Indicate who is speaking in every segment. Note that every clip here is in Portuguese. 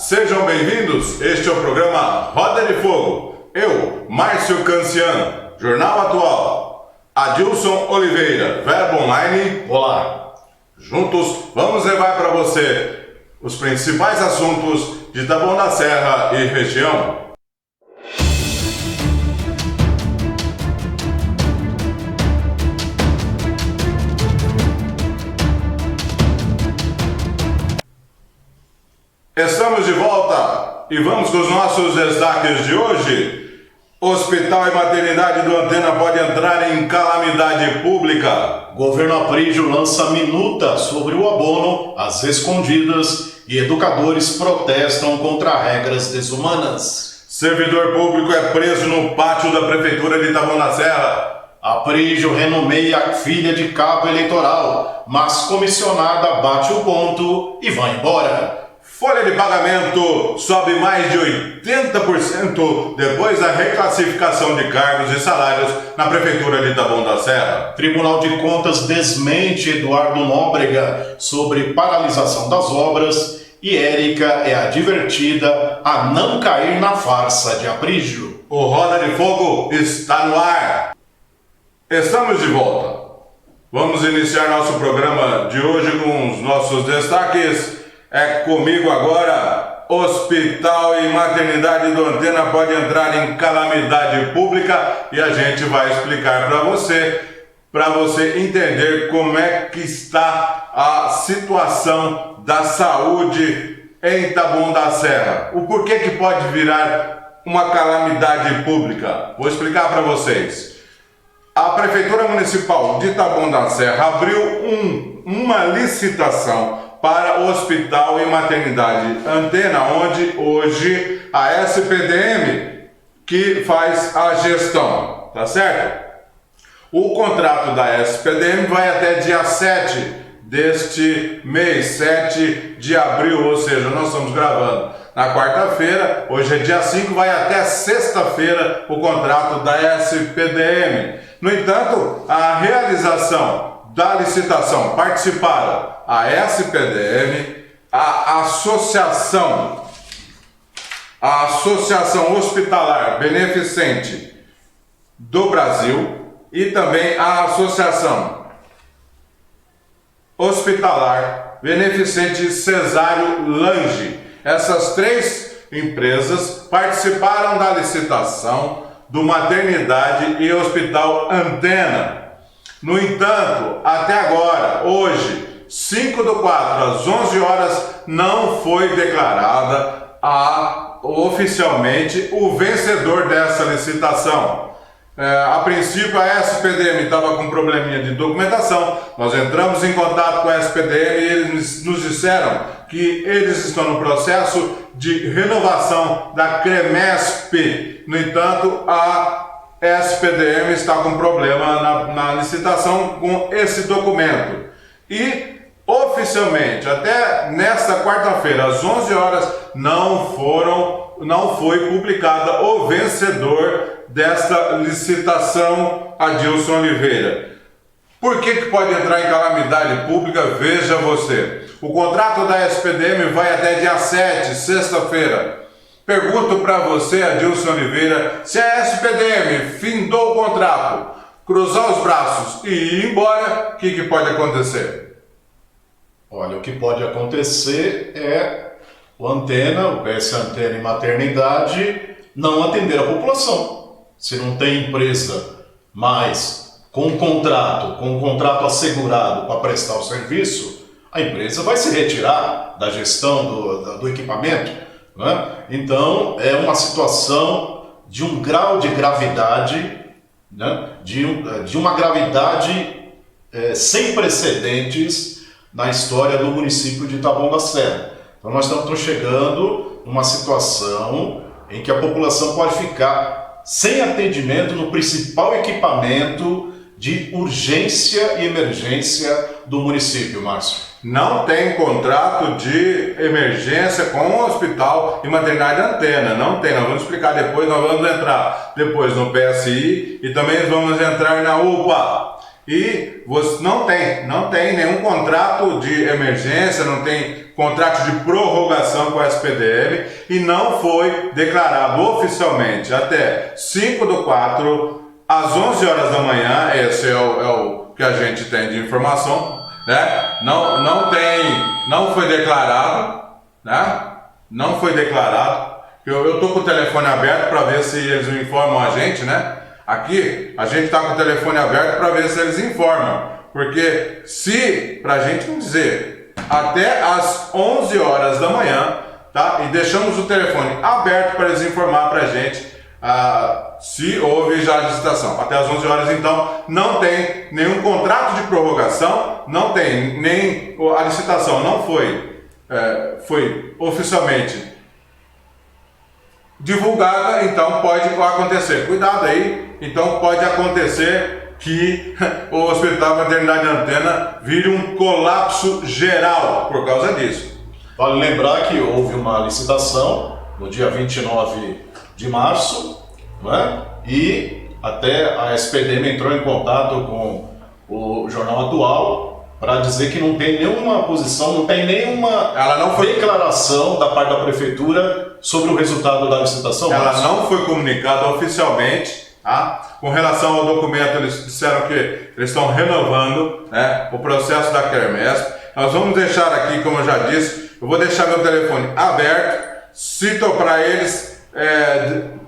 Speaker 1: Sejam bem-vindos, este é o programa Roda de Fogo. Eu, Márcio Canciano, Jornal Atual. Adilson Oliveira, Verbo Online.
Speaker 2: Olá.
Speaker 1: Juntos vamos levar para você os principais assuntos de Taboão da Serra e região. Estamos de volta e vamos com os nossos destaques de hoje. Hospital e maternidade do Antena pode entrar em calamidade pública.
Speaker 2: Governo Aprígio lança minuta sobre o abono às escondidas e educadores protestam contra regras desumanas.
Speaker 1: Servidor público é preso no pátio da Prefeitura de Taboão da Serra.
Speaker 2: Aprígio renomeia a filha de cabo eleitoral, mas comissionada bate o ponto e vai embora.
Speaker 1: Folha de pagamento sobe mais de 80% depois da reclassificação de cargos e salários na Prefeitura de Taboão da Serra.
Speaker 2: Tribunal de Contas desmente Eduardo Nóbrega sobre paralisação das obras e Érica é advertida a não cair na farsa de Aprígio.
Speaker 1: O Roda de Fogo está no ar. Estamos de volta. Vamos iniciar nosso programa de hoje com os nossos destaques. É comigo agora. Hospital e maternidade do Antena pode entrar em calamidade pública e a gente vai explicar para você entender como é que está a situação da saúde em Taboão da Serra. O porquê que pode virar uma calamidade pública? Vou explicar para vocês. A Prefeitura Municipal de Taboão da Serra abriu uma licitação para o Hospital e Maternidade Antena, onde hoje a SPDM que faz a gestão, tá certo? O contrato da SPDM vai até dia 7 deste mês, 7 de abril, ou seja, nós estamos gravando na quarta-feira, hoje é dia 5, vai até sexta-feira o contrato da SPDM. No entanto, a realização da licitação participaram a SPDM, a Associação Hospitalar Beneficente do Brasil e também a Associação Hospitalar Beneficente Cesário Lange. Essas três empresas participaram da licitação do Maternidade e Hospital Antena. No entanto, até agora, hoje, 5/4, às 11 horas, não foi declarada oficialmente o vencedor dessa licitação. A princípio, a SPDM estava com um probleminha de documentação. Nós entramos em contato com a SPDM e eles nos disseram que eles estão no processo de renovação da CREMESP. No entanto, a SPDM está com problema na licitação com esse documento. E oficialmente, até nesta quarta-feira, às 11 horas, não foi publicada o vencedor desta licitação, Adilson Oliveira. Por que pode entrar em calamidade pública? Veja você. O contrato da SPDM vai até dia 7, sexta-feira. Pergunto para você, Adilson Oliveira, se a SPDM findou o contrato, cruzar os braços e ir embora, o que pode acontecer?
Speaker 2: Olha, o que pode acontecer é o Antena, o PS Antena e Maternidade, não atender a população. Se não tem empresa mais com um contrato assegurado para prestar o serviço, a empresa vai se retirar da gestão do equipamento, né? Então, é uma situação de um grau de gravidade, né? de uma gravidade sem precedentes na história do município de Taboão da Serra. Então, nós estamos chegando numa situação em que a população pode ficar sem atendimento no principal equipamento de urgência e emergência do município, Márcio.
Speaker 1: Não tem contrato de emergência com o Hospital e Maternidade Antena, não tem. Nós vamos explicar depois, nós vamos entrar depois no PSI e também vamos entrar na UPA. e você não tem nenhum contrato de emergência, não tem contrato de prorrogação com a SPDM e não foi declarado oficialmente até 5/4 às 11 horas da manhã. Esse é o que a gente tem de informação, né? Não foi declarado, né? Não foi declarado. Eu tô com o telefone aberto para ver se eles informam a gente, né? Aqui a gente tá com o telefone aberto para ver se eles informam, porque se pra gente não dizer até às 11 horas da manhã, tá? E deixamos o telefone aberto para eles informar pra gente se houve já a licitação. Até às 11 horas, então, não tem nenhum contrato de prorrogação, não tem nem a licitação não foi oficialmente divulgada, então pode acontecer. Cuidado aí, então pode acontecer que o Hospital Maternidade Antena vire um colapso geral por causa disso.
Speaker 2: Vale lembrar que houve uma licitação no dia 29 de março, não é? E até a SPDM entrou em contato com o Jornal Atual para dizer que não tem nenhuma posição, não tem nenhuma declaração da parte da Prefeitura sobre o resultado da licitação.
Speaker 1: Ela não foi comunicada oficialmente, tá? Com relação ao documento, eles disseram que eles estão renovando, né, o processo da quermesse. Nós vamos deixar aqui, como eu já disse, eu vou deixar meu telefone aberto, cito para eles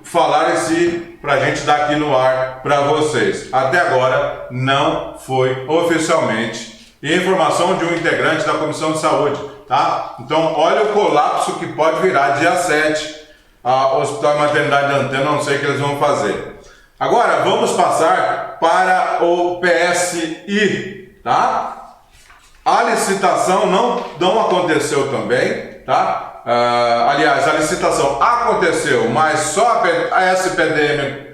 Speaker 1: falarem se para a gente dar aqui no ar para vocês. Até agora não foi oficialmente. E informação de um integrante da Comissão de Saúde, tá? Então, olha o colapso que pode virar dia 7 ao Hospital e Maternidade Antena, não sei o que eles vão fazer. Agora, vamos passar para o PSI, tá? A licitação não aconteceu também, tá? Aliás, a licitação aconteceu, mas só a SPDM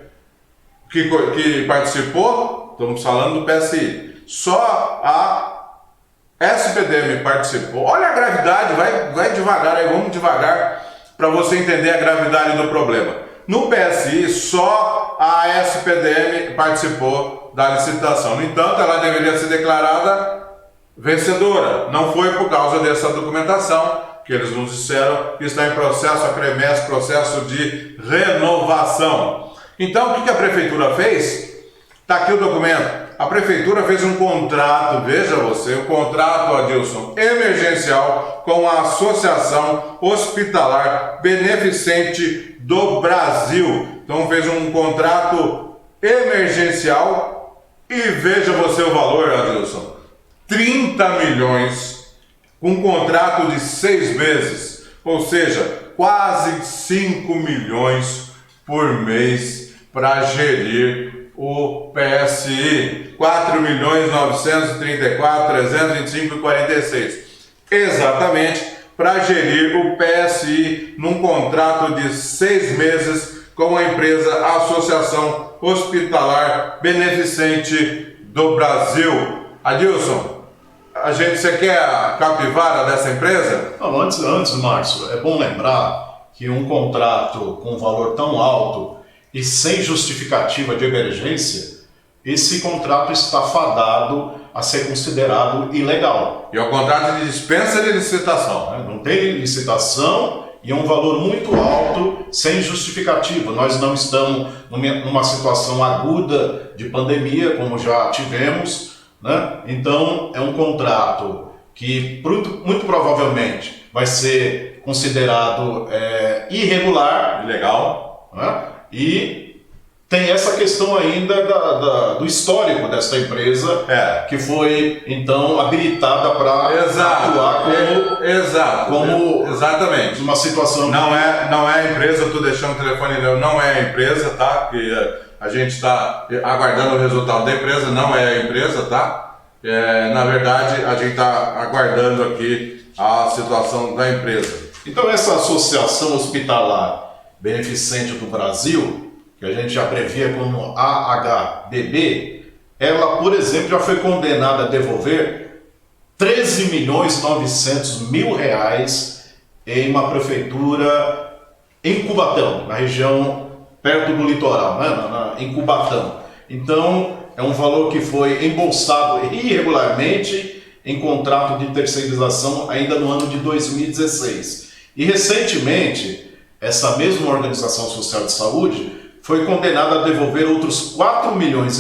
Speaker 1: que participou, estamos falando do PSI, só a SPDM participou. Olha a gravidade, vai devagar aí, vamos devagar para você entender a gravidade do problema. No PSI, só a SPDM participou da licitação. No entanto, ela deveria ser declarada vencedora. Não foi por causa dessa documentação que eles nos disseram que está em processo, a CREMES, processo de renovação. Então, o que a Prefeitura fez? Está aqui o documento. A Prefeitura fez um contrato, veja você, um contrato, Adilson, emergencial com a Associação Hospitalar Beneficente do Brasil. Então fez um contrato emergencial e veja você o valor, Adilson, 30 milhões, um contrato de 6 meses, ou seja, quase 5 milhões por mês para gerir o PSI, 4.934.325,46, exatamente para gerir o PSI num contrato de 6 meses com a empresa Associação Hospitalar Beneficente do Brasil. Adilson, você quer a capivara dessa empresa?
Speaker 2: Não, antes, Márcio, é bom lembrar que um contrato com um valor tão alto e sem justificativa de emergência, esse contrato está fadado a ser considerado ilegal.
Speaker 1: E é o contrato de dispensa de licitação.
Speaker 2: Não tem licitação e é um valor muito alto, sem justificativa. Nós não estamos numa situação aguda de pandemia, como já tivemos, né? Então, é um contrato que muito provavelmente vai ser considerado irregular,
Speaker 1: ilegal,
Speaker 2: né? E tem essa questão ainda do histórico dessa empresa, que foi então habilitada para atuar como
Speaker 1: exatamente
Speaker 2: uma situação.
Speaker 1: Não é a empresa, eu estou deixando o telefone, não é a empresa, tá? Que a gente está aguardando o resultado da empresa, não é a empresa, tá? Na verdade, a gente está aguardando aqui a situação da empresa.
Speaker 2: Então, essa Associação Hospitalar Beneficente do Brasil, que a gente abrevia como AHBB, ela, por exemplo, já foi condenada a devolver R$13.900.000 em uma prefeitura em Cubatão, na região perto do litoral, né? Em Cubatão. Então, é um valor que foi embolsado irregularmente em contrato de terceirização ainda no ano de 2016. E recentemente, essa mesma organização social de saúde foi condenada a devolver outros 4,5 milhões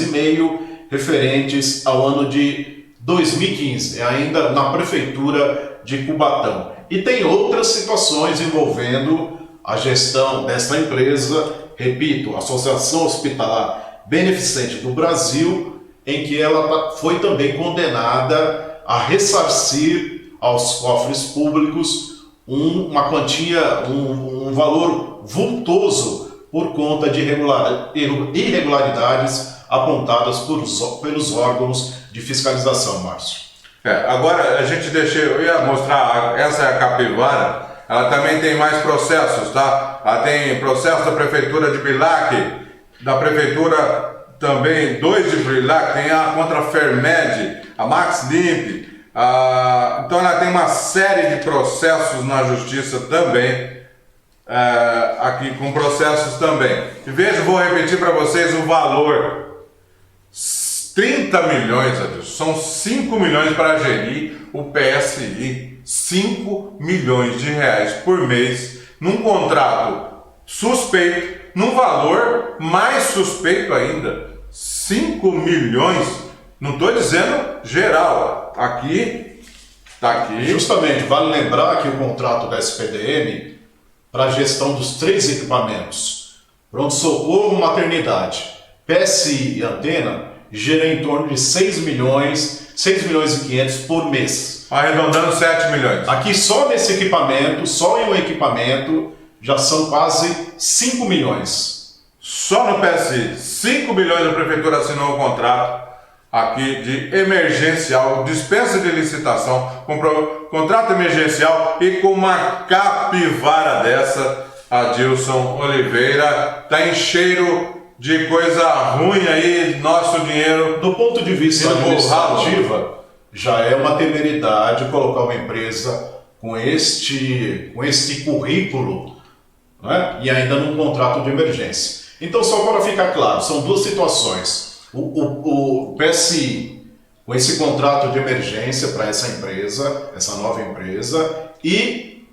Speaker 2: referentes ao ano de 2015, ainda na prefeitura de Cubatão. E tem outras situações envolvendo a gestão desta empresa, repito, Associação Hospitalar Beneficente do Brasil, em que ela foi também condenada a ressarcir aos cofres públicos uma quantia, um valor vultoso por conta de irregularidades apontadas pelos órgãos de fiscalização, Márcio.
Speaker 1: Agora a gente eu ia mostrar, essa é a capivara, ela também tem mais processos, tá? Ela tem processo da Prefeitura de Bilac, da Prefeitura também, 2 de Bilac, tem a contra a Fermed, a Max Limp, então ela tem uma série de processos na Justiça também, aqui com processos também. E veja, vou repetir para vocês o valor. 30 milhões, Adilson, são 5 milhões para gerir o PSI, 5 milhões de reais por mês, num contrato suspeito, num valor mais suspeito ainda, 5 milhões, não estou dizendo geral, aqui, está aqui.
Speaker 2: Justamente, vale lembrar que o contrato da SPDM para a gestão dos 3 equipamentos, pronto-socorro, maternidade, PSI e antena, gera em torno de 6 milhões e 500 por mês.
Speaker 1: Arredondando 7 milhões.
Speaker 2: Aqui só nesse equipamento, só em um equipamento, já são quase 5 milhões.
Speaker 1: Só no PSI, 5 milhões a Prefeitura assinou o contrato aqui de emergencial, dispensa de licitação, contrato emergencial e com uma capivara dessa, Adilson Oliveira, está em cheiro de coisa ruim aí, nosso dinheiro.
Speaker 2: Do ponto de vista administrativo, já é uma temeridade colocar uma empresa com este currículo, né? E ainda num contrato de emergência. Então, só para ficar claro, são 2 situações. O PSI, com esse contrato de emergência para essa empresa, essa nova empresa, e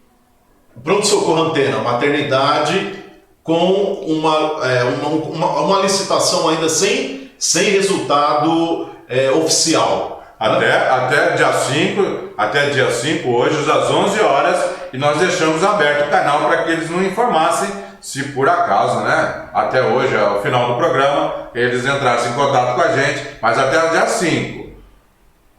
Speaker 2: o pronto-socorro antena, maternidade, com uma licitação ainda sem resultado oficial.
Speaker 1: Até dia 5, hoje, às 11 horas, e nós deixamos aberto o canal para que eles não informassem se por acaso, né, até hoje, ao final do programa, eles entrassem em contato com a gente, mas até o dia 5,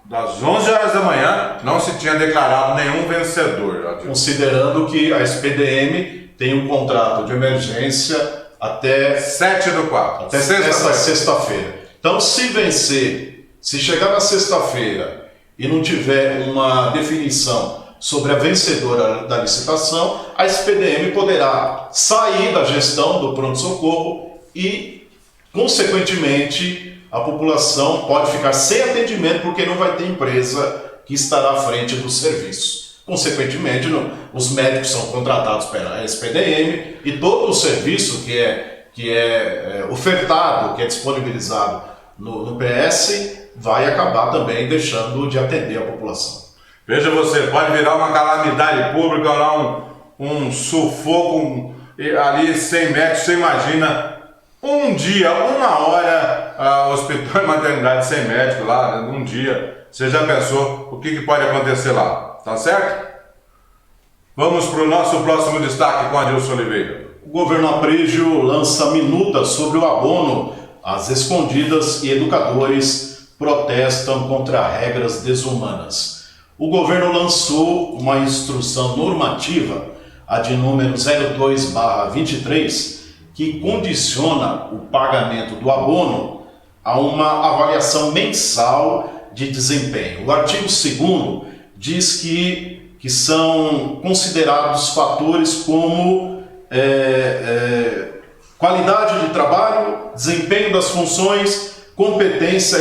Speaker 1: das 11 horas da manhã, não se tinha declarado nenhum vencedor.
Speaker 2: Considerando que a SPDM tem um contrato de emergência até
Speaker 1: 7/4,
Speaker 2: até essa sexta-feira. Então, se vencer, se chegar na sexta-feira e não tiver uma definição sobre a vencedora da licitação, a SPDM poderá sair da gestão do pronto-socorro e, consequentemente, a população pode ficar sem atendimento porque não vai ter empresa que estará à frente do serviço. Consequentemente, os médicos são contratados pela SPDM e todo o serviço que é ofertado, que é disponibilizado no PS, vai acabar também deixando de atender a população.
Speaker 1: Veja você, pode virar uma calamidade pública, um sufoco ali sem médico, você imagina, um dia, 1 hora, hospital e maternidade sem médico lá, um dia, você já pensou o que pode acontecer lá, tá certo? Vamos para o nosso próximo destaque com Adilson Oliveira.
Speaker 2: O governo Aprígio lança minuta sobre o abono às escondidas e educadores protestam contra regras desumanas. O governo lançou uma instrução normativa, a de número 02/23, que condiciona o pagamento do abono a uma avaliação mensal de desempenho. O artigo 2º diz que são considerados fatores como qualidade de trabalho, desempenho das funções, competência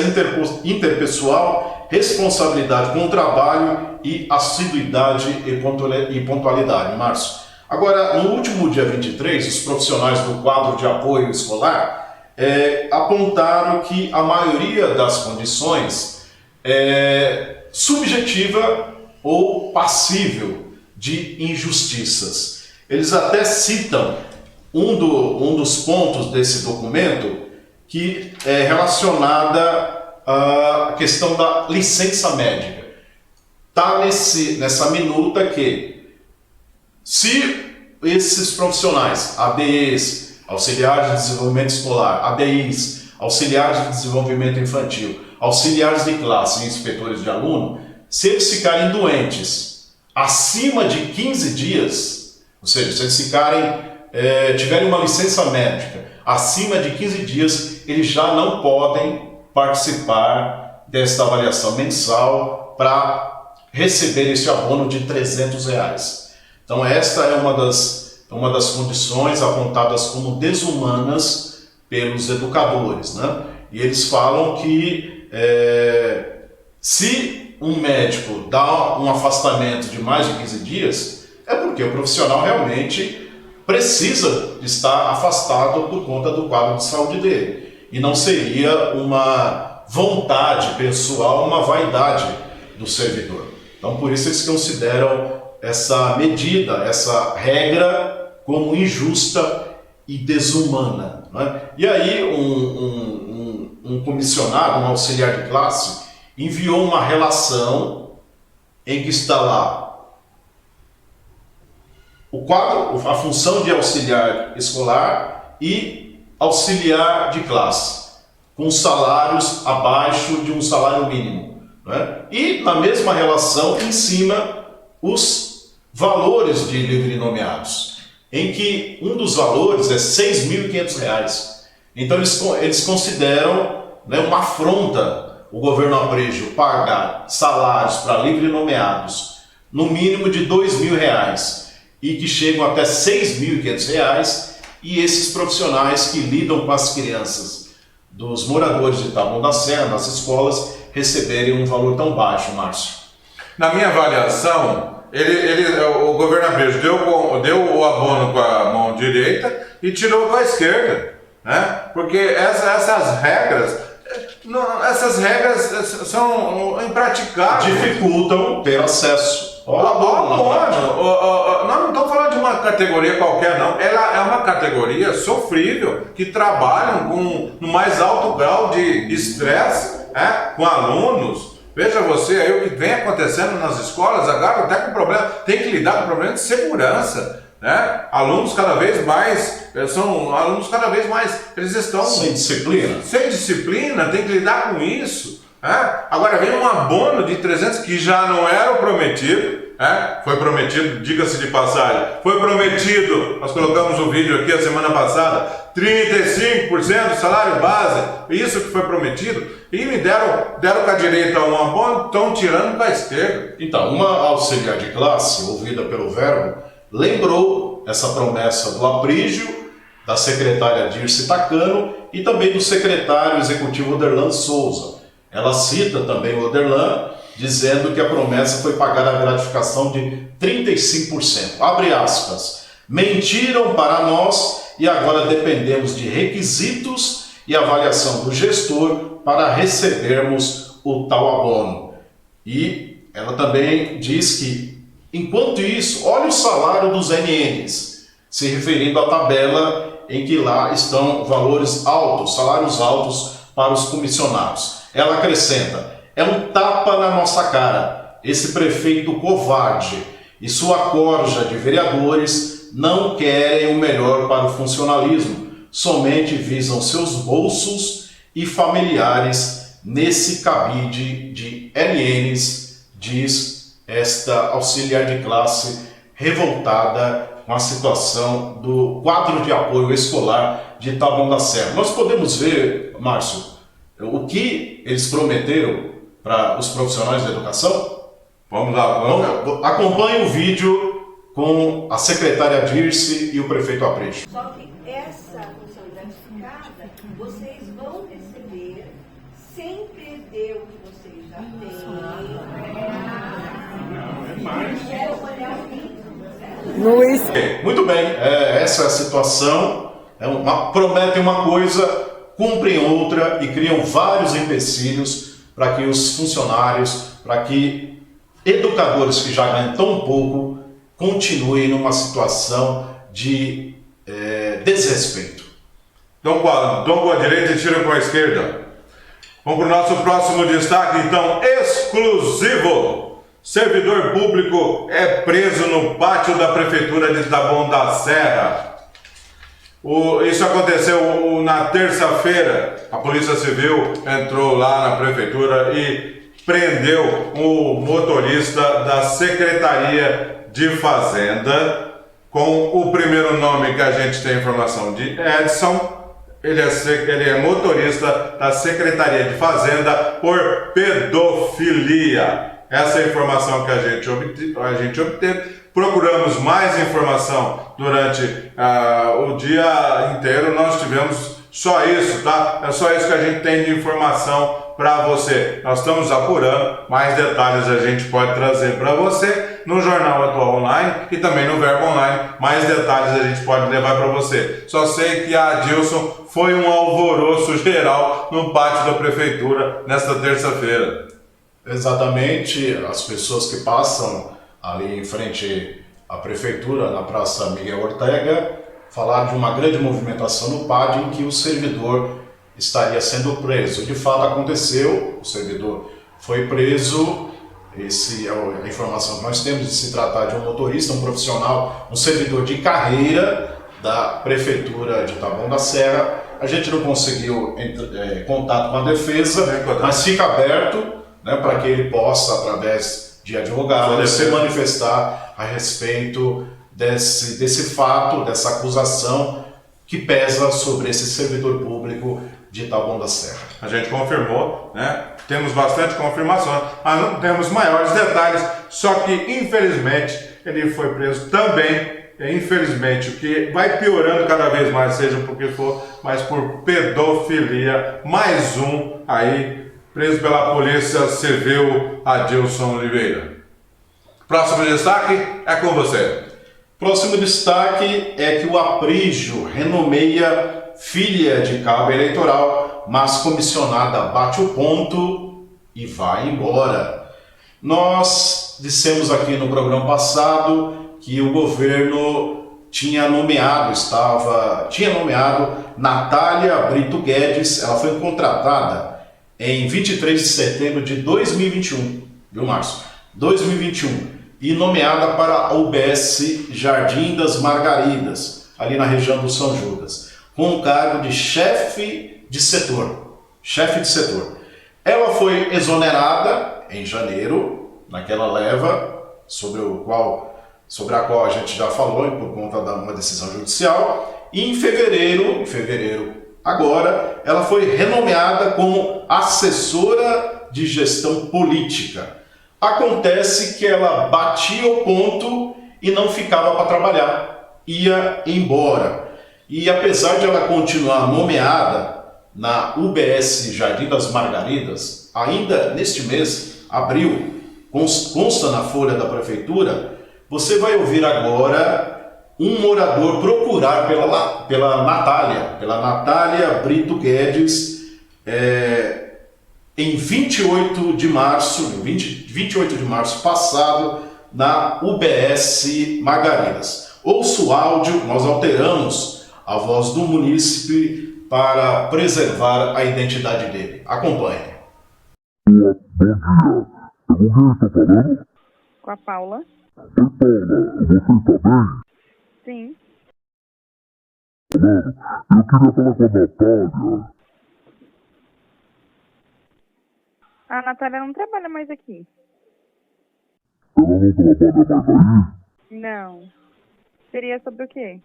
Speaker 2: interpessoal, responsabilidade com o trabalho e assiduidade e pontualidade. Márcio. Agora, no último dia 23, os profissionais do quadro de apoio escolar apontaram que a maioria das condições é subjetiva ou passível de injustiças. Eles até citam um dos pontos desse documento que é relacionada à questão da licença médica. Está nessa minuta que, se esses profissionais, ADEs, auxiliares de desenvolvimento escolar, ADIs, auxiliares de desenvolvimento infantil, auxiliares de classe e inspetores de aluno, se eles ficarem doentes acima de 15 dias, ou seja, se eles tiverem uma licença médica acima de 15 dias, eles já não podem participar desta avaliação mensal para receber esse abono de R$300. Então esta é uma das condições apontadas como desumanas pelos educadores, né? E eles falam que se um médico dá um afastamento de mais de 15 dias, é porque o profissional realmente precisa estar afastado por conta do quadro de saúde dele. E não seria uma vontade pessoal, uma vaidade do servidor. Então, por isso eles consideram essa medida, essa regra, como injusta e desumana, né? E aí um comissionado, um auxiliar de classe, enviou uma relação em que está lá o quadro, a função de auxiliar escolar e auxiliar de classe, com salários abaixo de um salário mínimo, né? E na mesma relação, em cima, os valores de livre nomeados, em que um dos valores é R$6.500. Então eles consideram, né, uma afronta o governo Aprigio pagar salários para livre nomeados no mínimo de R$2.000 e que chegam até R$6.500, e esses profissionais que lidam com as crianças dos moradores de Taboão da Serra, nas escolas, receberem um valor tão baixo, Márcio.
Speaker 1: Na minha avaliação, o governo Aprigio deu o abono com a mão direita e tirou com a esquerda, né? Porque essas regras são impraticáveis.
Speaker 2: Dificultam ter acesso ao abono.
Speaker 1: Nós não estamos falando de uma categoria qualquer, não. Ela é uma categoria sofrível, que trabalham no mais alto grau de estresse, com alunos. Veja você aí o que vem acontecendo nas escolas agora, até com problema, tem que lidar com problema de segurança, né? Alunos cada vez mais, eles estão
Speaker 2: sem
Speaker 1: disciplina, tem que lidar com isso, né? Agora vem um abono de 300 que já não era o prometido, né? Foi prometido, diga-se de passagem, foi prometido, nós colocamos um vídeo aqui a semana passada, 35% do salário base, isso que foi prometido, e me deram com a direita um abono, estão tirando com a esquerda.
Speaker 2: Então, uma auxiliar de classe, ouvida pelo Verbo, lembrou essa promessa do Aprigio, da secretária Dirce Tacano e também do secretário executivo Oderlan Souza. Ela cita também o Oderlan, dizendo que a promessa foi pagar a gratificação de 35%. Abre aspas. Mentiram para nós e agora dependemos de requisitos e avaliação do gestor para recebermos o tal abono. E ela também diz que, enquanto isso, olha o salário dos NNs, se referindo à tabela em que lá estão valores altos, salários altos para os comissionados. Ela acrescenta, é um tapa na nossa cara, esse prefeito covarde e sua corja de vereadores não querem o melhor para o funcionalismo, somente visam seus bolsos e familiares nesse cabide de NNs, diz esta auxiliar de classe revoltada com a situação do quadro de apoio escolar de Taboão da Serra. Nós podemos ver, Márcio, o que eles prometeram para os profissionais da educação?
Speaker 1: Vamos lá.
Speaker 2: Acompanhe o vídeo com a secretária Dirce e o prefeito Aprigio.
Speaker 3: Só que essa função gratificada, vocês vão receber sem perder o que vocês já têm. Quero olhar o vídeo.
Speaker 2: Muito bem, essa é a situação. Prometem uma coisa cumprem outra e criam vários empecilhos para que os funcionários, para que educadores que já ganham tão pouco, continuem numa situação de desrespeito.
Speaker 1: Dom com a direita e tira com a esquerda. Vamos para o nosso próximo destaque, então, exclusivo. Servidor público é preso no pátio da Prefeitura de Taboão da Serra. Isso aconteceu na terça-feira. A Polícia Civil entrou lá na Prefeitura e prendeu o motorista da Secretaria de Fazenda, com o primeiro nome que a gente tem informação de Edson. Ele é motorista da Secretaria de Fazenda por pedofilia. Essa é a informação que a gente obteve. Procuramos mais informação durante o dia inteiro. Nós tivemos só isso, tá? É só isso que a gente tem de informação para você. Nós estamos apurando, mais detalhes a gente pode trazer para você no Jornal Atual Online e também no Verbo Online. Mais detalhes a gente pode levar para você. Só sei que a Adilson foi um alvoroço geral no pátio da Prefeitura nesta terça-feira.
Speaker 2: Exatamente, as pessoas que passam ali em frente à Prefeitura, na Praça Miguel Ortega, falaram de uma grande movimentação no pátio em que o servidor estaria sendo preso. De fato aconteceu, o servidor foi preso. Essa é a informação que nós temos, de se tratar de um motorista, um profissional, um servidor de carreira da Prefeitura de Taboão da Serra. A gente não conseguiu contato com a defesa, mas fica aberto, né, para que ele possa, através de advogado, se manifestar a respeito desse fato, dessa acusação que pesa sobre esse servidor público de Taboão da Serra.
Speaker 1: A gente confirmou, né? Temos bastante confirmação, mas não temos maiores detalhes, só que infelizmente ele foi preso também, infelizmente, o que vai piorando cada vez mais, seja por que for, mas por pedofilia. Mais um aí preso pela Polícia Civil, Adilson Oliveira. Próximo destaque é com você.
Speaker 2: Próximo destaque é que o Aprígio renomeia filha de cabo eleitoral, mas comissionada bate o ponto e vai embora. Nós dissemos aqui no programa passado que o governo tinha nomeado Natália Brito Guedes. Ela foi contratada em 23 de setembro de 2021, viu, Márcio? 2021, e nomeada para a UBS Jardim das Margaridas, ali na região do São Judas, com o cargo de chefe de setor. Ela foi exonerada em janeiro, naquela leva sobre a qual a gente já falou por conta de uma decisão judicial, e em fevereiro agora, ela foi renomeada como assessora de gestão política. Acontece que ela batia o ponto e não ficava para trabalhar, ia embora. E apesar de ela continuar nomeada na UBS Jardim das Margaridas, ainda neste mês, abril, consta na folha da Prefeitura, você vai ouvir agora um morador procurar pela Natália Brito Guedes, em 28 de março passado, na UBS Margaridas. Ouça o áudio, nós alteramos a voz do munícipe para preservar a identidade dele. Acompanhe.
Speaker 4: Bom dia. É com quem eu estou falando?
Speaker 5: Com a Paula.
Speaker 4: Oi, Paula. Você está bem?
Speaker 5: Sim.
Speaker 4: Mano, eu queria falar com a Natália.
Speaker 5: A Natália não trabalha mais aqui.
Speaker 4: Ela não trabalha mais aí?
Speaker 5: Não. Seria sobre o quê?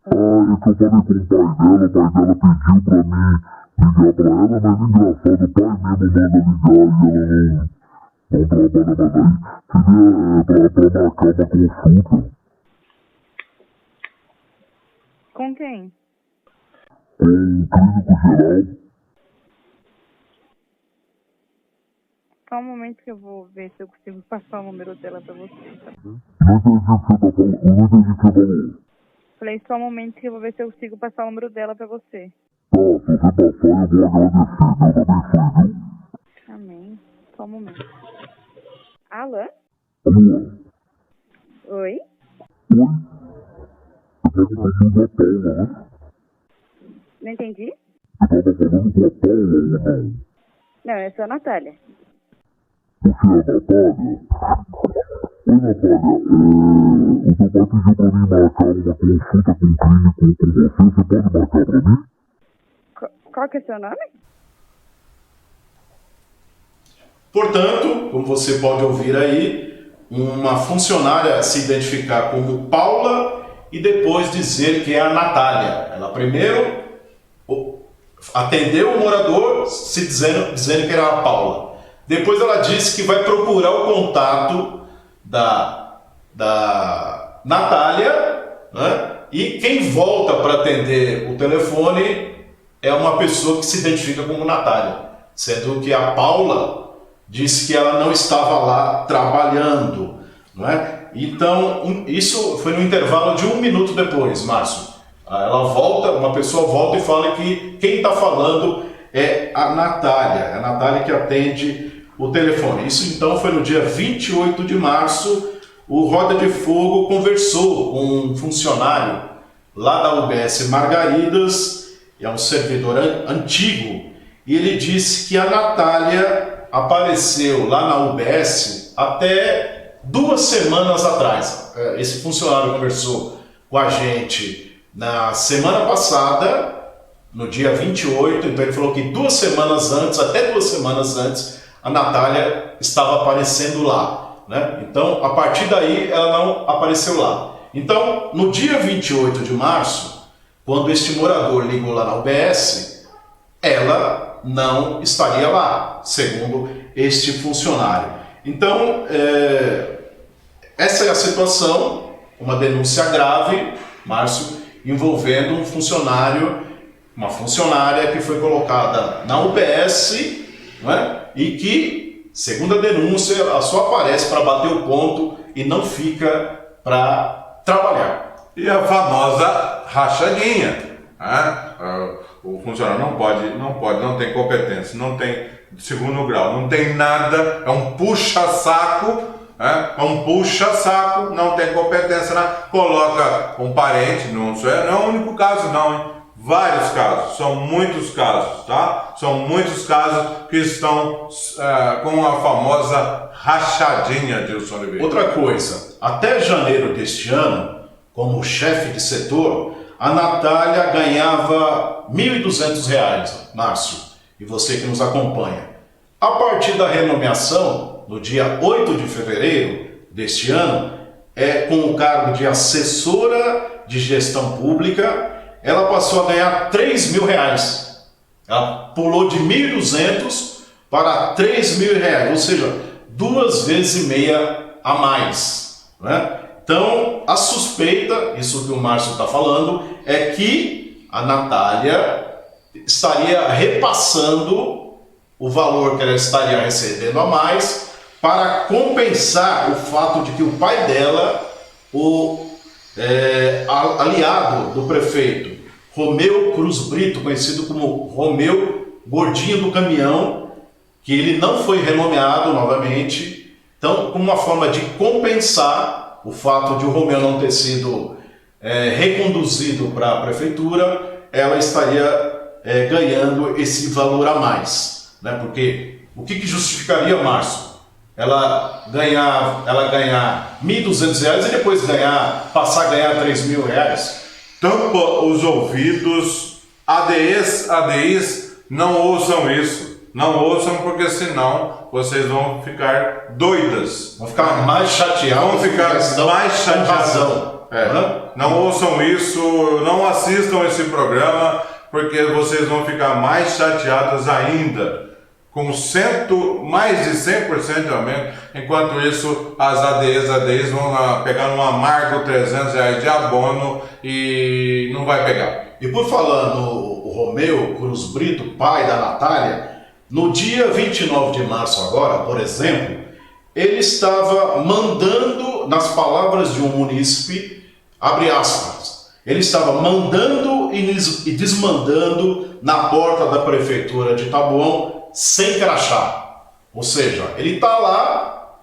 Speaker 4: É que eu falei com o pai dela pediu pra mim ligar pra ela, mas engraçado, o pai mesmo manda ligar e ela não trabalha mais aí. Seria pra marcar uma consulta.
Speaker 5: Com quem?
Speaker 4: Com o clínico geral.
Speaker 5: Só um momento que eu vou ver se eu consigo passar o número dela pra você. Tá?
Speaker 4: Não entendi o que você falou.
Speaker 5: falei só um momento que eu vou ver se eu consigo passar o número dela pra você.
Speaker 4: Tá, se você passar eu vou agradecer. Deus abençoe, viu?
Speaker 5: Amém. Só um momento. Alô?
Speaker 4: Alô?
Speaker 5: Oi?
Speaker 4: Oi? Eu tava falando com a Paula, né?
Speaker 5: Não entendi?
Speaker 4: Eu tava falando com a Paula ou não?
Speaker 5: Não, eu sou a Natália.
Speaker 4: Você é a Natália? Oi, Natália. O seu pai pediu pra mim marcar uma consulta com o clínico com você. Você pode marcar pra mim?
Speaker 5: Qual que é o seu nome?
Speaker 2: Portanto, como você pode ouvir aí, uma funcionária se identificar como Paula e depois dizer que é a Natália. Ela primeiro atendeu o morador dizendo que era a Paula. Depois ela disse que vai procurar o contato da Natália, né? E quem volta para atender o telefone é uma pessoa que se identifica como Natália, sendo que a Paula disse que ela não estava lá trabalhando, não é? Então, isso foi no intervalo de 1 minuto depois, Márcio. Ela volta, uma pessoa volta e fala que quem está falando é a Natália que atende o telefone. Isso então foi no dia 28 de março, o Roda de Fogo conversou com um funcionário lá da UBS Margaridas, é um servidor antigo, e ele disse que a Natália apareceu lá na UBS até 2 semanas atrás. Esse funcionário conversou com a gente na semana passada, no dia 28, então ele falou que 2 semanas antes, até 2 semanas antes, a Natália estava aparecendo lá, né? Então, a partir daí, ela não apareceu lá. Então, no dia 28 de março, quando este morador ligou lá na UBS, ela não estaria lá, segundo este funcionário. Então, essa é a situação, uma denúncia grave, Márcio, envolvendo um funcionário, uma funcionária que foi colocada na UBS, não é? E que, segundo a denúncia, ela só aparece para bater o ponto e não fica para trabalhar.
Speaker 1: E a famosa rachadinha, né? O funcionário não tem competência, não tem segundo grau, não tem nada, é um puxa-saco, né? É um puxa-saco, não tem competência, né? Coloca um parente, não é o único caso não, hein? Vários casos, são muitos casos, tá? São muitos casos que estão com a famosa rachadinha de Wilson Oliveira.
Speaker 2: Outra coisa, até janeiro deste ano, como chefe de setor, a Natália ganhava R$ 1.200, Márcio, e você que nos acompanha. A partir da renomeação, no dia 8 de fevereiro deste ano, com o cargo de assessora de gestão pública, ela passou a ganhar R$ 3.000. Ela pulou de 1.200 para R$ 3.000, ou seja, 2,5 vezes a mais, né? Então, a suspeita, isso que o Márcio está falando, é que a Natália estaria repassando o valor que ela estaria recebendo a mais para compensar o fato de que o pai dela, aliado do prefeito, Romeu Cruz Brito, conhecido como Romeu Gordinho do Caminhão, que ele não foi renomeado novamente. Então, como uma forma de compensar o fato de o Romeu não ter sido reconduzido para a prefeitura, ela estaria ganhando esse valor a mais, né? Porque o que justificaria, Márcio? Ela ganhar R$ 1.200 e depois passar a ganhar R$ 3.000?
Speaker 1: Tampa os ouvidos, ADIs, não ouçam isso. Não ouçam, porque senão vocês vão ficar doidas.
Speaker 2: Vão ficar mais chateados.
Speaker 1: Vão ficar mais chateados. Não ouçam isso, não assistam esse programa, porque vocês vão ficar mais chateados ainda. Com mais de 100% de aumento. Enquanto isso, as ADIs vão pegar um amargo R$300 de abono e não vai pegar.
Speaker 2: E por falar no Romeu Cruz Brito, pai da Natália, no dia 29 de março agora, por exemplo, ele estava mandando, nas palavras de um munícipe, abre aspas, Ele estava mandando e desmandando na porta da prefeitura de Taboão sem crachá. Ou seja, ele está lá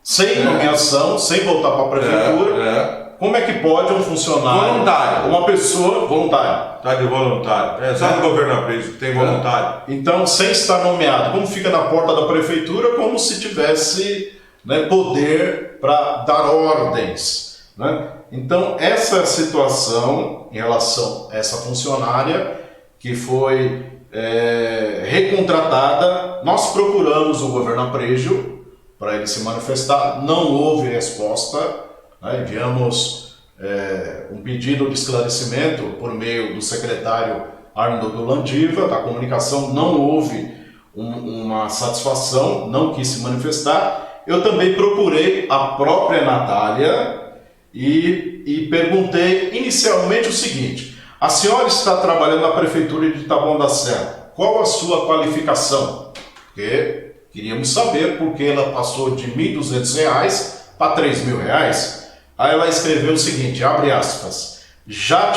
Speaker 2: sem nomeação, sem voltar para a prefeitura. Como é que pode um funcionário,
Speaker 1: voluntário,
Speaker 2: uma pessoa voluntária?
Speaker 1: Está de voluntário. Só no governo Aprígio que tem voluntário.
Speaker 2: Então, sem estar nomeado, como fica na porta da prefeitura, como se tivesse, né, poder para dar ordens, né? Então, essa situação em relação a essa funcionária que foi recontratada, nós procuramos o governo Aprígio para ele se manifestar, não houve resposta, né? Enviamos um pedido de esclarecimento por meio do secretário Arnoldo Landiva, da comunicação, não houve uma satisfação, não quis se manifestar. Eu também procurei a própria Natália e perguntei inicialmente o seguinte: a senhora está trabalhando na prefeitura de Taboão da Serra, qual a sua qualificação? Porque queríamos saber porque ela passou de R$ 1.200 para R$ 3.000. Aí ela escreveu o seguinte, abre aspas, já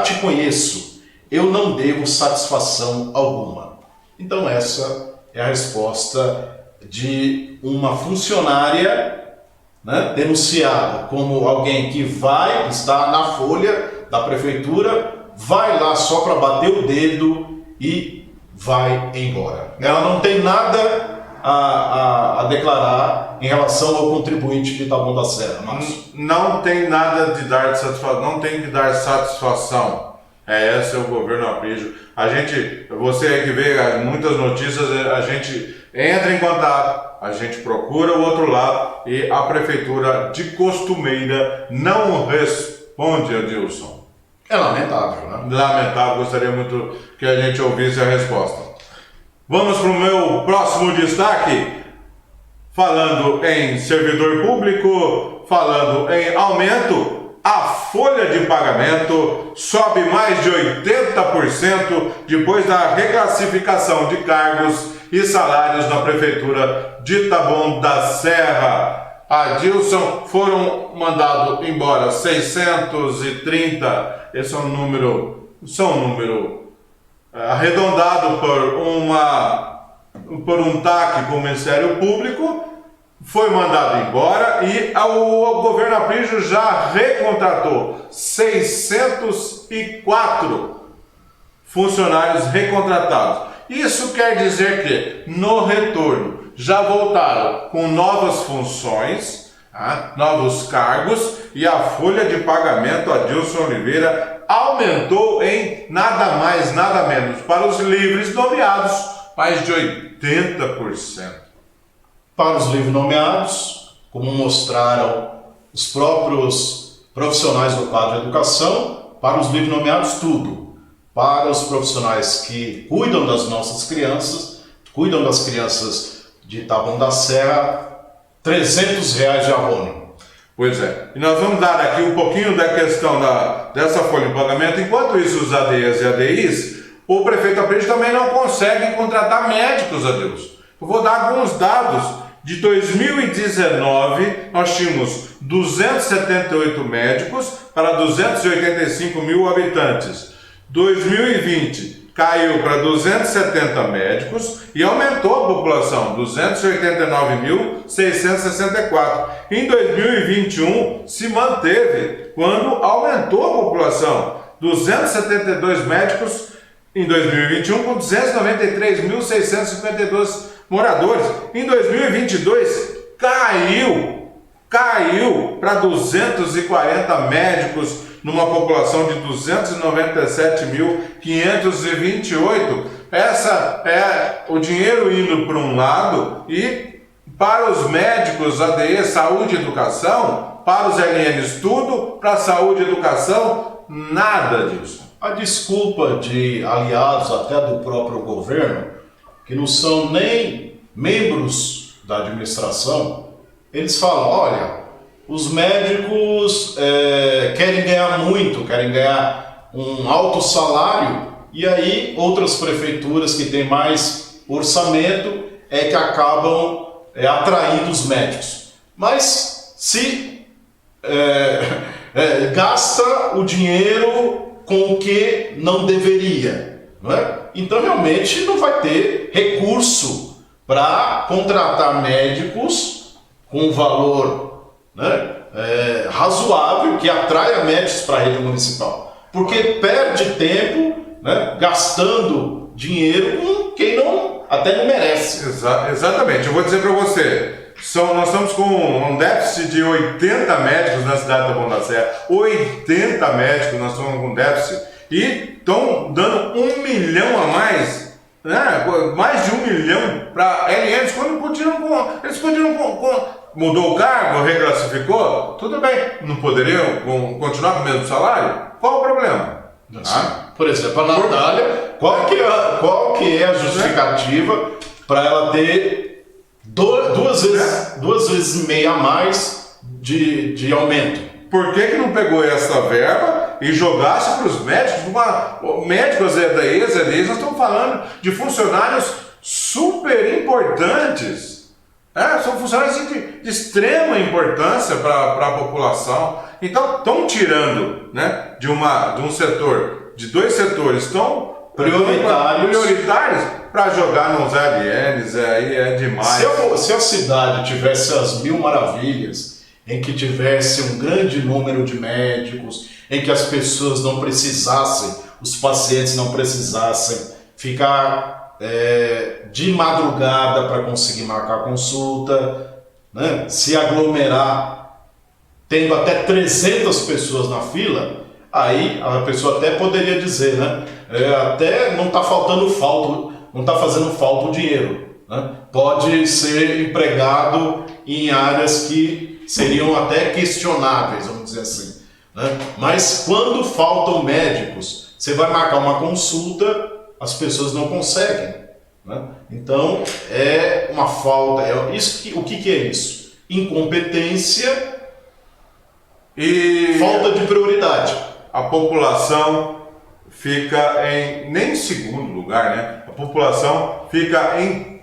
Speaker 2: te conheço, eu não devo satisfação alguma. Então essa é a resposta de uma funcionária, né, denunciada como alguém que está na folha da prefeitura, vai lá só para bater o dedo e vai embora. Ela não tem nada a declarar em relação ao contribuinte de Taboão da Serra, Márcio.
Speaker 1: Não tem nada de dar satisfação, não tem que dar satisfação. Esse é o governo Aprígio. Você aí que vê muitas notícias, a gente entra em contato, a gente procura o outro lado e a prefeitura de costumeira não responde, Adilson.
Speaker 2: É lamentável, né?
Speaker 1: Lamentável, gostaria muito que a gente ouvisse a resposta. Vamos para o meu próximo destaque, falando em servidor público, falando em aumento, a folha de pagamento sobe mais de 80% depois da reclassificação de cargos e salários na prefeitura de Taboão da Serra. Adilson, foram mandados embora 630, esse é um número arredondado por um TAC com o Ministério Público, foi mandado embora e o governo Aprígio já recontratou 604 funcionários recontratados. Isso quer dizer que no retorno já voltaram com novas funções, novos cargos, e a folha de pagamento, Adilson Oliveira, aumentou em nada mais, nada menos, para os livres nomeados, mais de 80%.
Speaker 2: Para os livres nomeados, como mostraram os próprios profissionais do quadro de educação, para os livres nomeados tudo. Para os profissionais que cuidam das nossas crianças, cuidam das crianças de Taboão da Serra, R$ 300 de abono.
Speaker 1: Pois é, e nós vamos dar aqui um pouquinho da questão dessa folha de pagamento. Enquanto isso, os ADEs e ADIs, o prefeito Aprígio também não consegue contratar médicos, Adilson. Eu vou dar alguns dados. De 2019, nós tínhamos 278 médicos para 285 mil habitantes. 2020 caiu para 270 médicos e aumentou a população, 289.664. Em 2021 se manteve quando aumentou a população, 272 médicos em 2021 com 293.652 moradores. Em 2022 caiu para 240 médicos numa população de 297.528. Essa é o dinheiro indo para um lado e para os médicos ADE, saúde e educação, para os LNs tudo, para saúde e educação, nada disso.
Speaker 2: A desculpa de aliados até do próprio governo, que não são nem membros da administração, eles falam, olha, os médicos querem ganhar muito, querem ganhar um alto salário, e aí outras prefeituras que têm mais orçamento que acabam atraindo os médicos. Mas se gasta o dinheiro com o que não deveria, não é? Então realmente não vai ter recurso para contratar médicos com um valor, né, razoável, que atraia médicos para a rede municipal, porque perde tempo, né, gastando dinheiro com quem até não merece.
Speaker 1: Exatamente, eu vou dizer para você, nós estamos com um déficit de 80 médicos na cidade da Taboão da Serra, 80 médicos nós estamos com déficit, e estão dando 1 milhão a mais, né? Mais de 1 milhão para LNs, quando eles podiam mudou o cargo, reclassificou, tudo bem, não poderiam continuar com o mesmo salário? Qual o problema?
Speaker 2: Por exemplo, a Natália, qual que é a justificativa para ela ter duas vezes e meia a mais de aumento?
Speaker 1: Por que não pegou essa verba e jogasse para os médicos? Médicos EDEs, nós estamos falando de funcionários super importantes. São funcionários de extrema importância para a população. Então, estão tirando, né, de um setor, de 2 setores, estão prioritários para jogar nos LNs, aí é demais.
Speaker 2: Se a cidade tivesse as mil maravilhas, em que tivesse um grande número de médicos, em que as pessoas não precisassem, os pacientes não precisassem ficar de madrugada para conseguir marcar consulta, né? Se aglomerar, tendo até 300 pessoas na fila, aí a pessoa até poderia dizer, né? Até não está fazendo falta o dinheiro, né? Pode ser empregado em áreas que seriam até questionáveis, vamos dizer assim, né? Mas quando faltam médicos, você vai marcar uma consulta, as pessoas não conseguem, né? Então é uma falta. O que é isso? Incompetência e falta de prioridade.
Speaker 1: A população fica nem em segundo lugar, né? A população fica em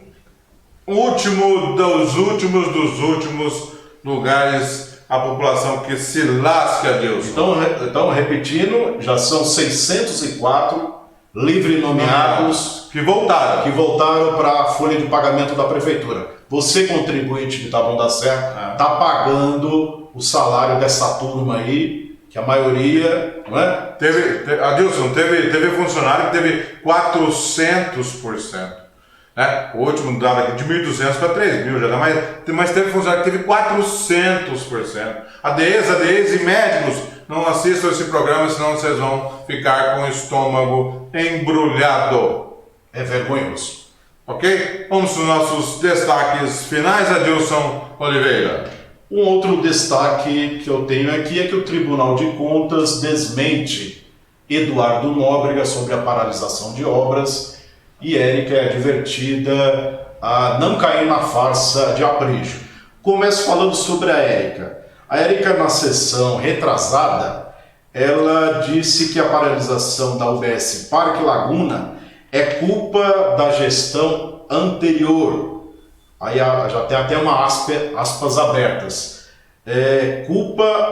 Speaker 1: último dos últimos lugares, a população que se lasca, Deus.
Speaker 2: Então, repetindo, já são 604 livre nomeados
Speaker 1: que voltaram
Speaker 2: para a folha de pagamento da prefeitura. Você, contribuinte de Taboão da Serra, está pagando o salário dessa turma aí, que a maioria, não é?
Speaker 1: Adilson, teve funcionário que teve 400%. Né? O último dado aqui de 1.200 para 3.000 já dá mais, mas teve funcionário que teve 400%. ADEs e médicos, não assistam esse programa, senão vocês vão ficar com o estômago embrulhado.
Speaker 2: É vergonhoso.
Speaker 1: Ok? Vamos para os nossos destaques finais, Adilson Oliveira.
Speaker 2: Um outro destaque que eu tenho aqui é que o Tribunal de Contas desmente Eduardo Nóbrega sobre a paralisação de obras, e Érica é advertida a não cair na farsa de Aprígio. Começo falando sobre a Érica. A Érica, na sessão retrasada, ela disse que a paralisação da UBS Parque Laguna é culpa da gestão anterior. Aí já tem até uma aspas abertas.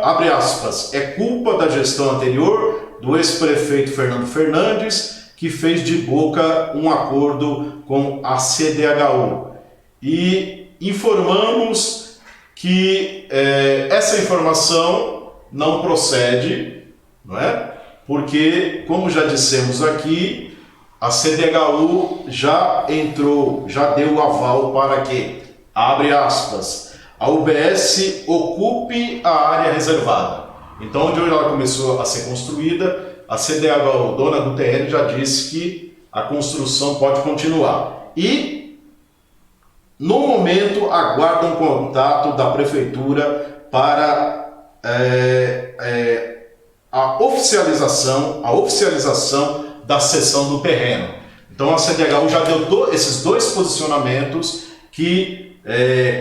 Speaker 2: Abre aspas, é culpa da gestão anterior do ex-prefeito Fernando Fernandes, que fez de boca um acordo com a CDHU. E informamos que essa informação não procede, não é? Porque, como já dissemos aqui, a CDHU já deu o aval para que, abre aspas, a UBS ocupe a área reservada. Então, onde ela começou a ser construída, a CDHU, dona do terreno, já disse que a construção pode continuar. E, no momento, aguardam contato da prefeitura para a oficialização da cessão do terreno. Então, a CDHU já deu esses 2 posicionamentos que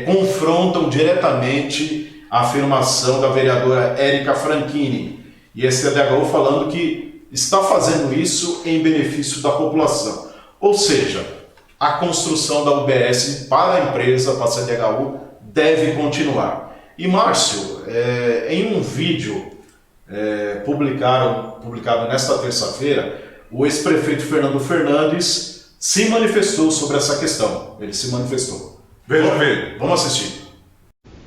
Speaker 2: confrontam diretamente a afirmação da vereadora Érica Franchini. E a CDHU falando que está fazendo isso em benefício da população. Ou seja, a construção da UBS para a empresa, para a CDHU, deve continuar. E Márcio, em um vídeo publicado nesta terça-feira, o ex-prefeito Fernando Fernandes se manifestou sobre essa questão. Ele se manifestou.
Speaker 1: Veja o vídeo.
Speaker 2: Vamos assistir.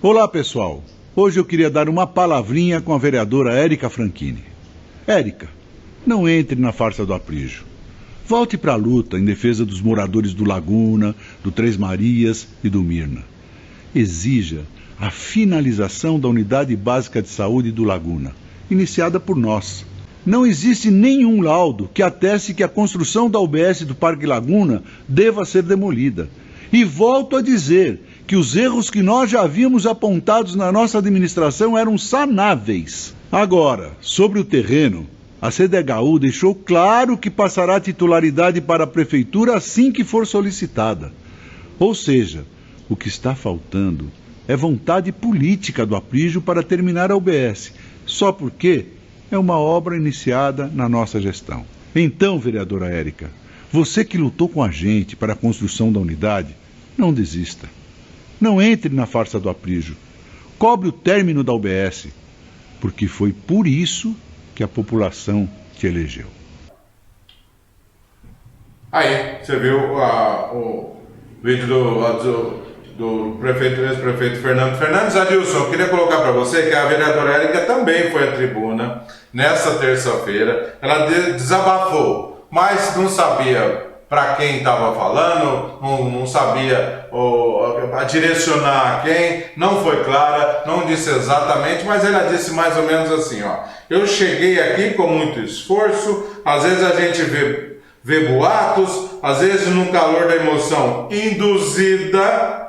Speaker 6: Olá, pessoal. Hoje eu queria dar uma palavrinha com a vereadora Érica Franchini. Érica, não entre na farsa do Aprígio. Volte para a luta em defesa dos moradores do Laguna, do Três Marias e do Mirna. Exija a finalização da Unidade Básica de Saúde do Laguna, iniciada por nós. Não existe nenhum laudo que ateste que a construção da UBS do Parque Laguna deva ser demolida. E volto a dizer que os erros que nós já havíamos apontados na nossa administração eram sanáveis. Agora, sobre o terreno, a CDHU deixou claro que passará a titularidade para a Prefeitura assim que for solicitada. Ou seja, o que está faltando é vontade política do Aprígio para terminar a UBS, só porque é uma obra iniciada na nossa gestão. Então, vereadora Érica, você que lutou com a gente para a construção da unidade, não desista. Não entre na farsa do Aprígio. Cobre o término da UBS, porque foi por isso que a população te elegeu.
Speaker 1: Aí, você viu o vídeo do ex-prefeito Fernando Fernandes. Adilson, eu queria colocar para você que a vereadora Érica também foi à tribuna nessa terça-feira. Ela desabafou, mas não sabia para quem estava falando, não sabia direcionar a quem, não foi clara, não disse exatamente, mas ela disse mais ou menos assim, ó: eu cheguei aqui com muito esforço, às vezes a gente vê boatos, às vezes no calor da emoção induzida,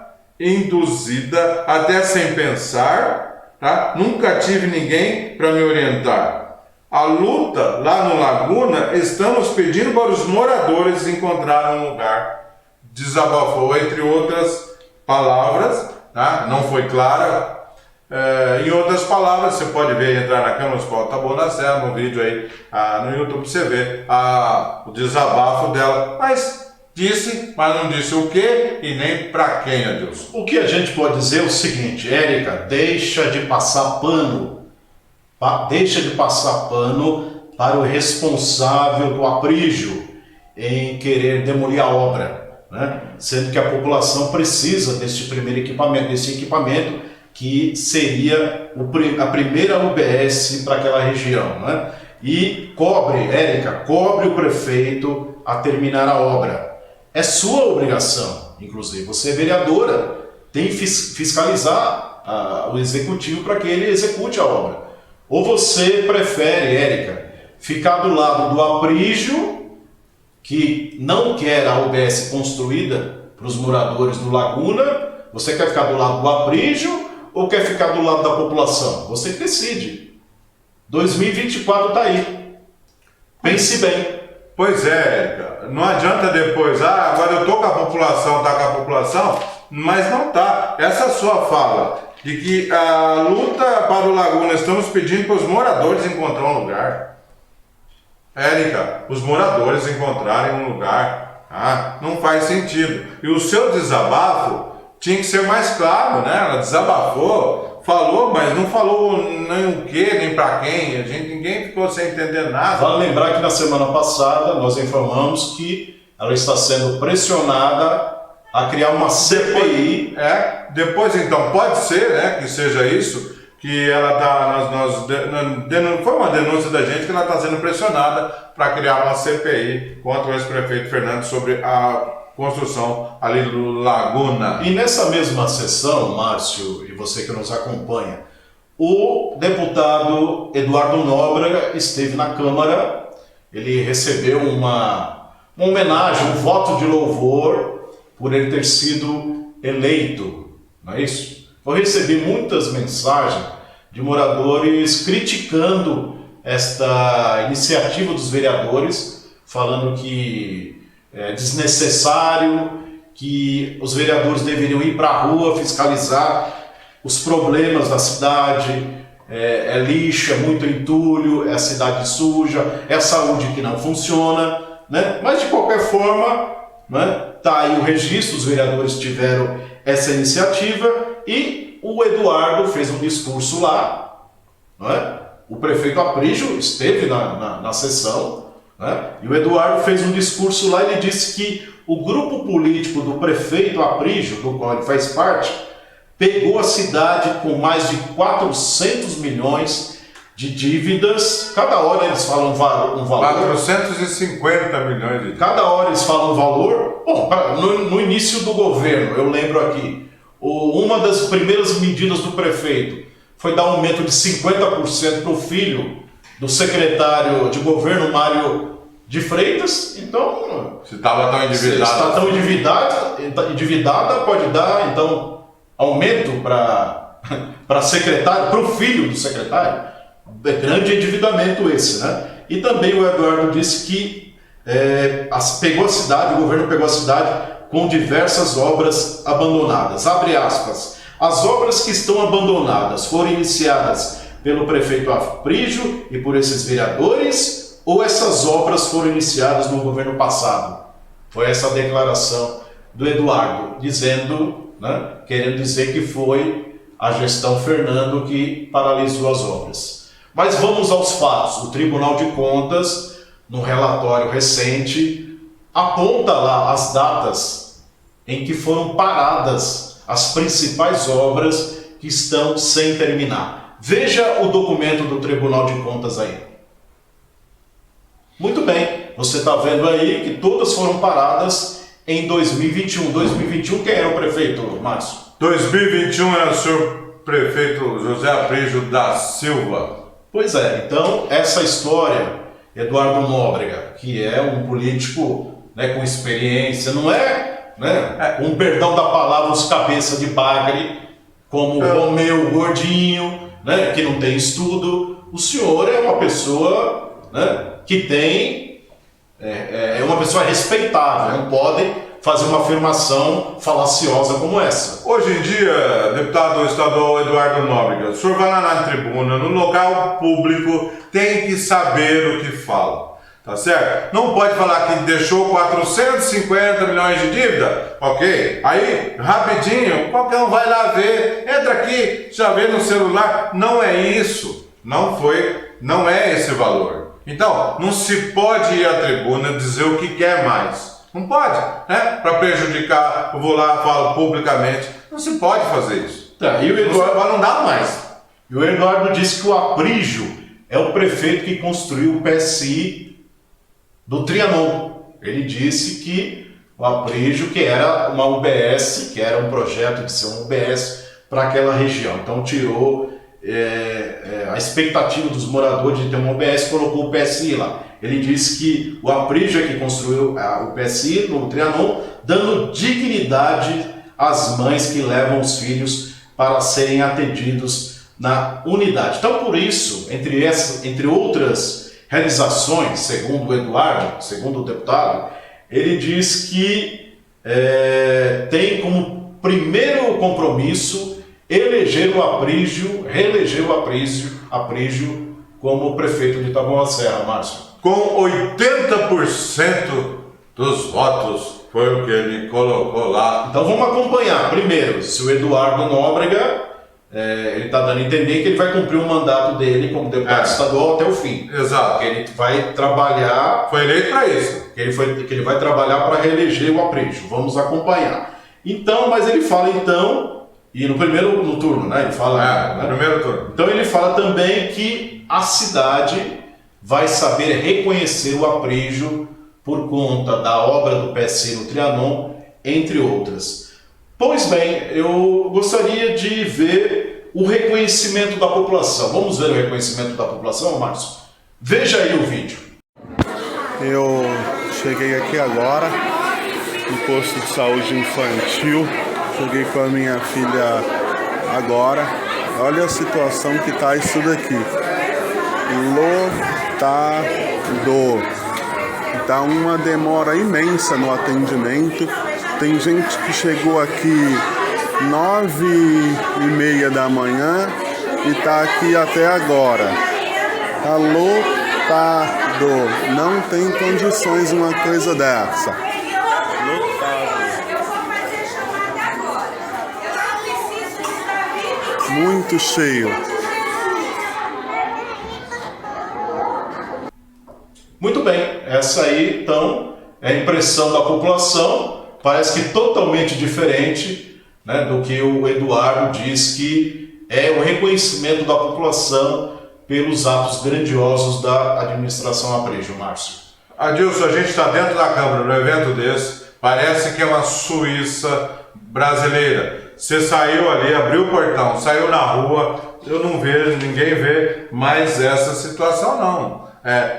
Speaker 1: até sem pensar, tá? Nunca tive ninguém para me orientar. A luta lá no Laguna, estamos pedindo para os moradores encontrar um lugar. Desabafou, entre outras palavras, tá? Não foi clara. Em outras palavras, você pode ver, entrar na Câmara Municipal Taboão da Serra, no vídeo aí no YouTube, você vê o desabafo dela. Mas disse, mas não disse o que e nem para quem, Adilson.
Speaker 2: O que a gente pode dizer é o seguinte: Érica, deixa de passar pano para o responsável do Aprígio em querer demolir a obra, né? Sendo que a população precisa desse equipamento que seria a primeira UBS para aquela região, né? E Érica, cobre o prefeito a terminar a obra. É sua obrigação, inclusive, você é vereadora, tem que fiscalizar o executivo para que ele execute a obra. Ou você prefere, Érica, ficar do lado do Aprígio, que não quer a UBS construída para os moradores do Laguna? Você quer ficar do lado do Aprígio ou quer ficar do lado da população? Você que decide. 2024 está aí. Pense bem.
Speaker 1: Pois é, Érica. Não adianta depois, agora eu tô com a população, tá com a população, mas não tá. Essa sua fala de que a luta para o Laguna, estamos pedindo para os moradores encontrar um lugar. Érica, os moradores encontrarem um lugar, não faz sentido. E o seu desabafo tinha que ser mais claro, né? Ela desabafou, falou, mas não falou nem o que, nem para quem. Ninguém ficou sem entender nada.
Speaker 2: Vale lembrar que na semana passada nós informamos que ela está sendo pressionada a criar uma CPI.
Speaker 1: Depois então pode ser, né, que seja isso, que ela está, foi uma denúncia da gente que ela está sendo pressionada para criar uma CPI contra o ex-prefeito Fernando sobre a construção ali do Laguna.
Speaker 2: E nessa mesma sessão, Márcio, e você que nos acompanha, o deputado Eduardo Nóbrega esteve na Câmara, ele recebeu uma homenagem, um voto de louvor por ele ter sido eleito, não é isso? Eu recebi muitas mensagens de moradores criticando esta iniciativa dos vereadores, falando que é desnecessário, que os vereadores deveriam ir para a rua fiscalizar os problemas da cidade, é lixo, é muito entulho, é a cidade suja, é a saúde que não funciona, né? Mas de qualquer forma, né, tá aí o registro, os vereadores tiveram essa iniciativa e o Eduardo fez um discurso lá, não é? o prefeito Aprígio esteve na sessão, né? E o Eduardo fez um discurso lá. Ele disse que o grupo político do prefeito Aprígio, do qual ele faz parte, pegou a cidade com mais de 400 milhões de dívidas. Cada hora eles falam um valor.
Speaker 1: 450 milhões de dívidas.
Speaker 2: Cada hora eles falam um valor. Bom, no início do governo, eu lembro aqui, uma das primeiras medidas do prefeito foi dar um aumento de 50% para o filho do secretário de governo, Mário de Freitas. Então,
Speaker 1: se estava tão endividado,
Speaker 2: se está tão endividada, pode dar, então, aumento para secretário, para o filho do secretário. É grande endividamento esse, né? E também o Eduardo disse que pegou a cidade, o governo pegou a cidade com diversas obras abandonadas. Abre aspas. As obras que estão abandonadas foram iniciadas pelo prefeito Aprígio e por esses vereadores, ou essas obras foram iniciadas no governo passado? Foi essa a declaração do Eduardo, dizendo, né, querendo dizer que foi a gestão Fernando que paralisou as obras. Mas vamos aos fatos. O Tribunal de Contas, no relatório recente, aponta lá as datas em que foram paradas as principais obras que estão sem terminar. Veja o documento do Tribunal de Contas aí. Muito bem, você está vendo aí que todas foram paradas em 2021. 2021, quem era o prefeito, Márcio?
Speaker 1: 2021 era o senhor prefeito José Aprígio da Silva.
Speaker 2: Pois é, então essa história, Eduardo Nóbrega, que é um político, né, com experiência, não é, né, com perdão da palavra, os cabeça de bagre, como o Romeu Gordinho, né, que não tem estudo. O senhor é uma pessoa, né, que tem, é uma pessoa respeitável, não pode fazer uma afirmação falaciosa como essa.
Speaker 1: Hoje em dia, deputado estadual Eduardo Nóbrega, o senhor vai lá na tribuna, no local público, tem que saber o que fala, tá certo? Não pode falar que deixou 450 milhões de dívida, ok? Aí, rapidinho, qualquer um vai lá ver, entra aqui, já vê no celular. Não é isso, não é esse valor. Então, não se pode ir à tribuna dizer o que quer mais. Não pode, né? Para prejudicar, eu vou lá, falo publicamente. Não se pode fazer isso.
Speaker 2: Tá, e o Eduardo
Speaker 1: não dá mais.
Speaker 2: E o Eduardo disse que o Aprígio é o prefeito que construiu o PSI do Trianon. Ele disse que o Aprígio, que era uma UBS, que era um projeto de ser uma UBS para aquela região. Então tirou a expectativa dos moradores de ter uma UBS, colocou o PSI lá. Ele disse que o Aprígio é que construiu o PSI no Trianon, dando dignidade às mães que levam os filhos para serem atendidos na unidade. Então, por isso, entre outras realizações, segundo o Eduardo, segundo o deputado, ele diz que tem como primeiro compromisso reeleger o Aprígio como prefeito de Taboão da Serra, Márcio.
Speaker 1: Com 80% dos votos, foi o que ele colocou lá.
Speaker 2: Então vamos acompanhar. Primeiro, se o Eduardo Nóbrega, ele está dando a entender que ele vai cumprir o mandato dele como deputado estadual até o fim.
Speaker 1: Exato.
Speaker 2: Que ele vai trabalhar...
Speaker 1: Foi eleito para isso.
Speaker 2: Que ele vai trabalhar para reeleger o Aprígio. Vamos acompanhar. Então, mas ele fala e no turno, né? Ele fala...
Speaker 1: no primeiro turno.
Speaker 2: Então ele fala também que a cidade vai saber reconhecer o Aprígio por conta da obra do PSI no Trianon, entre outras. Pois bem, eu gostaria de ver o reconhecimento da população. Vamos ver o reconhecimento da população, Márcio? Veja aí o vídeo.
Speaker 7: Eu cheguei aqui agora, no posto de saúde infantil. Cheguei com a minha filha agora. Olha a situação que tá isso daqui. Lotado. Tá uma demora imensa no atendimento. Tem gente que chegou aqui 9h30 da manhã e tá aqui até agora. Tá lotado. Não tem condições uma coisa dessa. Lotado. Muito cheio.
Speaker 2: sair, então, é a impressão da população, parece que totalmente diferente, né, do que o Eduardo diz que é o reconhecimento da população pelos atos grandiosos da administração Aprejo, Márcio.
Speaker 1: Adilson, a gente está dentro da Câmara, num evento desse, parece que é uma Suíça brasileira. Você saiu ali, abriu o portão, saiu na rua, eu não vejo, ninguém vê mais essa situação não.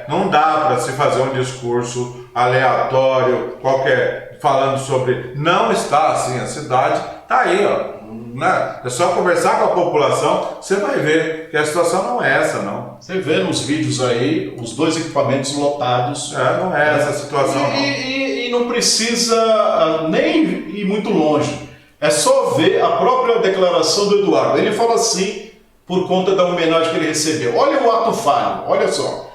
Speaker 1: Não dá para se fazer um discurso aleatório, qualquer, falando sobre... Não está assim, a cidade está aí, ó. Né? É só conversar com a população, você vai ver que a situação não é essa, não.
Speaker 2: Você vê nos vídeos aí, os 2 equipamentos lotados.
Speaker 1: Não é essa a situação, não.
Speaker 2: E não precisa nem ir muito longe. É só ver a própria declaração do Eduardo. Ele fala assim, por conta da homenagem que ele recebeu. Olha o ato falho, olha só.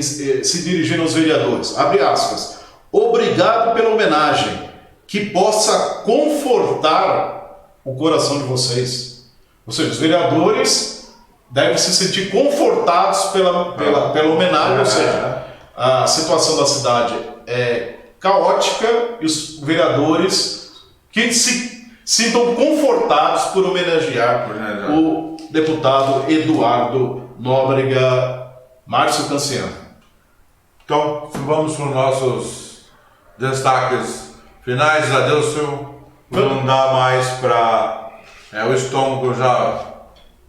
Speaker 2: Se dirigindo aos vereadores, abre aspas, obrigado pela homenagem, que possa confortar o coração de vocês. Ou seja, os vereadores devem se sentir confortados pela homenagem, ou seja, a situação da cidade é caótica e os vereadores que se sintam confortados por homenagear o deputado Eduardo Nóbrega. Márcio Canciano.
Speaker 1: Então, vamos para os nossos destaques finais. Adilson, não dá mais para... o estômago já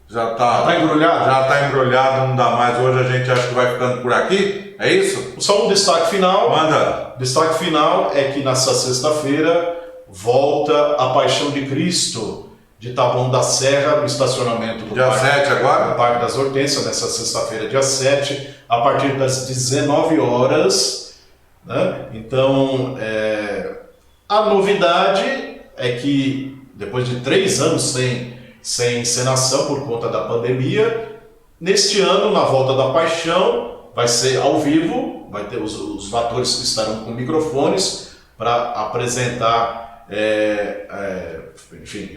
Speaker 1: está
Speaker 2: embrulhado?
Speaker 1: Já está embrulhado, não dá mais. Hoje a gente acha que vai ficando por aqui, é isso?
Speaker 2: Só um destaque final.
Speaker 1: Manda.
Speaker 2: Destaque final é que nessa sexta-feira volta a Paixão de Cristo de Taboão da Serra, no estacionamento do
Speaker 1: dia 7 agora?
Speaker 2: Do Parque das Hortênsias, nessa sexta-feira, dia 7, a partir das 19 horas. Né? Então, a novidade é que, depois de 3 anos sem encenação por conta da pandemia, neste ano, na volta da Paixão, vai ser ao vivo, vai ter os atores que estarão com microfones para apresentar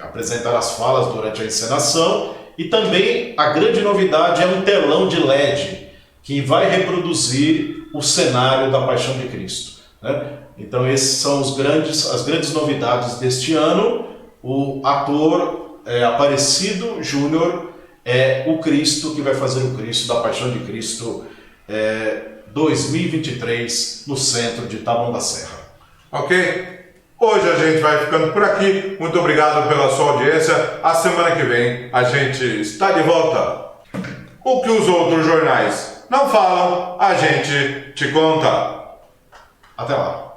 Speaker 2: apresentar as falas durante a encenação. E também a grande novidade é um telão de LED que vai reproduzir o cenário da Paixão de Cristo, né? Então esses são as grandes novidades deste ano. O ator Aparecido Júnior é o Cristo que vai fazer o Cristo da Paixão de Cristo 2023 no centro de Taboão da Serra.
Speaker 1: Ok? Hoje a gente vai ficando por aqui. Muito obrigado pela sua audiência. A semana que vem a gente está de volta. O que os outros jornais não falam, a gente te conta.
Speaker 2: Até lá.